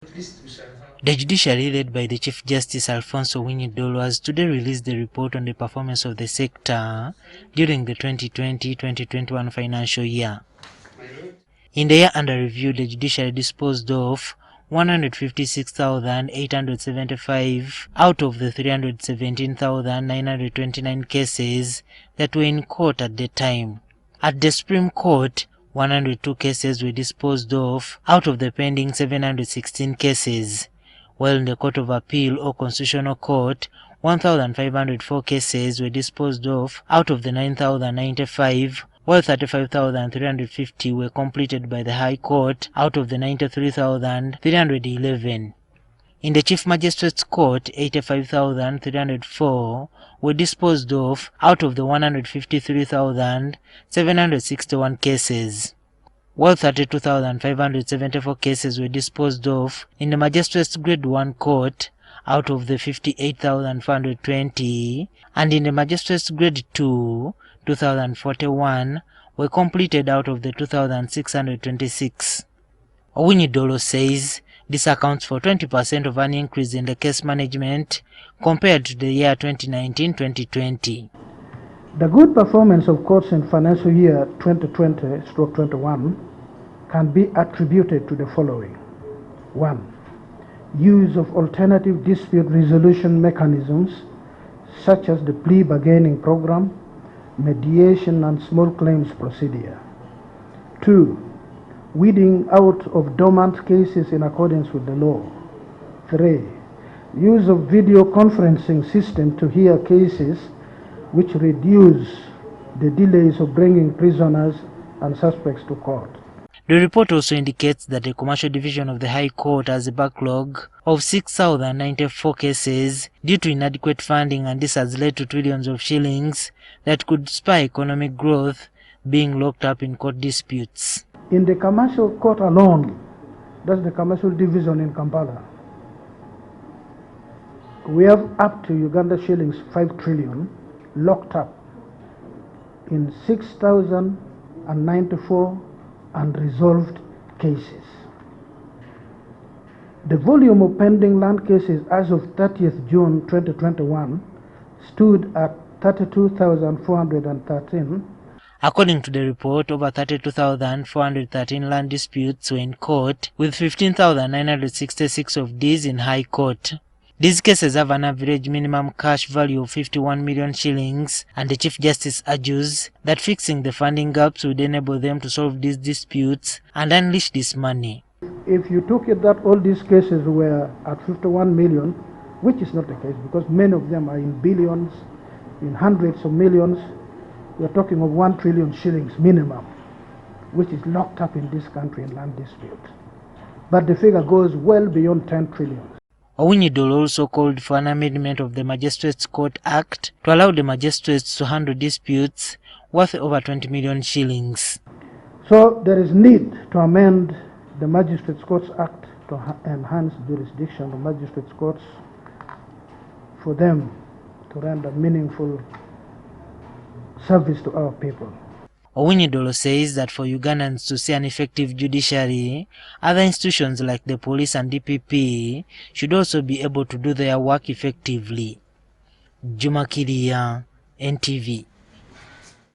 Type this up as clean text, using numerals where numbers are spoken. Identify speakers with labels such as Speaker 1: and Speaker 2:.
Speaker 1: The Judiciary, led by the Chief Justice Alfonse Owinyi Dollo, has today released the report on the performance of the sector during the 2020-2021 financial year. In the year under review, the Judiciary disposed of 156,875 out of the 317,929 cases that were in court at the time. At the Supreme Court, 102 cases were disposed of out of the pending 716 cases, while in the Court of Appeal or Constitutional Court, 1,504 cases were disposed of out of the 9,095, while 35,350 were completed by the High Court out of the 93,311. In the Chief Magistrate's Court, 85,304 were disposed of out of the 153,761 cases, while 32,574 cases were disposed of in the Magistrate's Grade 1 Court out of the 58,420, and in the Magistrate's Grade 2, 2,041 were completed out of the 2,626. Owinyi Dollo says this accounts for 20% of an increase in the case management compared to the year 2019-2020.
Speaker 2: The good performance of courts in financial year 2020-21 can be attributed to the following. 1. Use of alternative dispute resolution mechanisms such as the plea bargaining program, mediation and small claims procedure. 2. Weeding out of dormant cases in accordance with the law. 3. Use of video conferencing system to hear cases, which reduce the delays of bringing prisoners and suspects to court.
Speaker 1: The report also indicates that the Commercial Division of the High Court has a backlog of 6,094 cases due to inadequate funding, and this has led to trillions of shillings that could spur economic growth being locked up in court disputes.
Speaker 2: In the Commercial Court alone, that's the Commercial Division in Kampala, we have up to Uganda shillings 5 trillion locked up in 6,094 unresolved cases. The volume of pending land cases as of 30th June 2021 stood at 32,413.
Speaker 1: According to the report, over 32,413 land disputes were in court, with 15,966 of these in High Court. These cases have an average minimum cash value of 51 million shillings, and the Chief Justice argues that fixing the funding gaps would enable them to solve these disputes and unleash this money.
Speaker 2: If you took it that all these cases were at 51 million, which is not the case because many of them are in billions, in hundreds of millions, we're talking of 1 trillion shillings minimum, which is locked up in this country in land dispute. But the figure goes well beyond 10 trillion.
Speaker 1: Owinyi Dollo also called for an amendment of the Magistrates Court Act to allow the magistrates to handle disputes worth over 20 million shillings.
Speaker 2: So there is need to amend the Magistrates Courts Act to enhance jurisdiction of magistrates courts for them to render meaningful service to our people.
Speaker 1: Owinyi Dollo says that for Ugandans to see an effective judiciary, other institutions like the police and DPP should also be able to do their work effectively. Juma Kiria, NTV.